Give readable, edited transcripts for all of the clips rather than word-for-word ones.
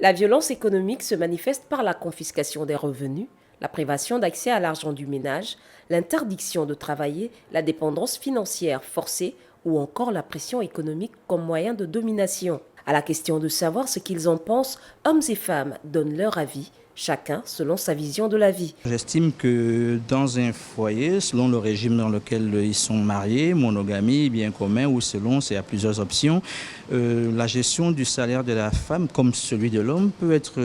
La violence économique se manifeste par la confiscation des revenus, la privation d'accès à l'argent du ménage, l'interdiction de travailler, la dépendance financière forcée ou encore la pression économique comme moyen de domination. À la question de savoir ce qu'ils en pensent, hommes et femmes donnent leur avis, chacun selon sa vision de la vie. J'estime que dans un foyer, selon le régime dans lequel ils sont mariés, monogamie, bien commun ou selon, c'est à plusieurs options, la gestion du salaire de la femme comme celui de l'homme peut être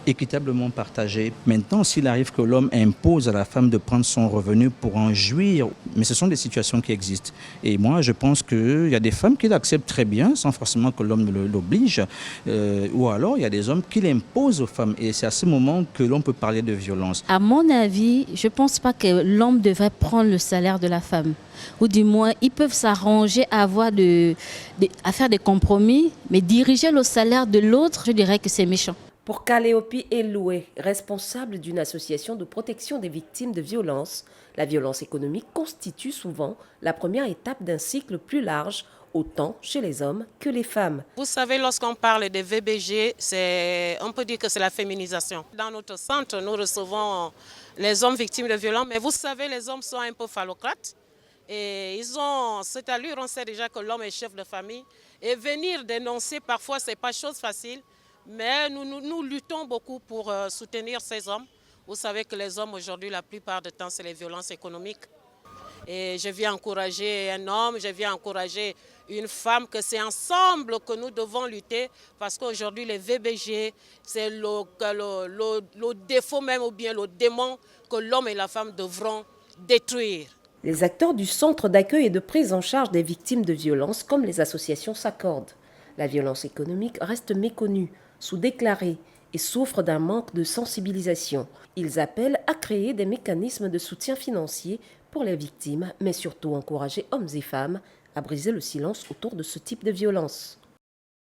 équitablement partagée. Maintenant, s'il arrive que l'homme impose à la femme de prendre son revenu pour en jouir, mais ce sont des situations qui existent. Et moi, je pense qu'il y a des femmes qui l'acceptent très bien sans forcément que l'homme l'oblige, ou alors il y a des hommes qui l'imposent aux femmes. Et c'est à ce moment que l'on peut parler de violence. À mon avis, je ne pense pas que l'homme devrait prendre le salaire de la femme. Ou du moins, ils peuvent s'arranger à faire des compromis, mais diriger le salaire de l'autre, je dirais que c'est méchant. Pour Kaleopi Eloué, responsable d'une association de protection des victimes de violences, la violence économique constitue souvent la première étape d'un cycle plus large, autant chez les hommes que les femmes. Vous savez, lorsqu'on parle des VBG, on peut dire que c'est la féminisation. Dans notre centre, nous recevons les hommes victimes de violences, mais vous savez, les hommes sont un peu phallocrates. Et ils ont cette allure, on sait déjà que l'homme est chef de famille. Et venir dénoncer, parfois, ce n'est pas chose facile. Mais nous luttons beaucoup pour soutenir ces hommes. Vous savez que les hommes, aujourd'hui, la plupart du temps, c'est les violences économiques. Et je viens encourager un homme, je viens encourager une femme, que c'est ensemble que nous devons lutter. Parce qu'aujourd'hui, les VBG, c'est le défaut même ou bien le démon que l'homme et la femme devront détruire. Les acteurs du centre d'accueil et de prise en charge des victimes de violences, comme les associations, s'accordent. La violence économique reste méconnue, sous-déclarée et souffre d'un manque de sensibilisation. Ils appellent à créer des mécanismes de soutien financier pour les victimes, mais surtout encourager hommes et femmes à briser le silence autour de ce type de violence.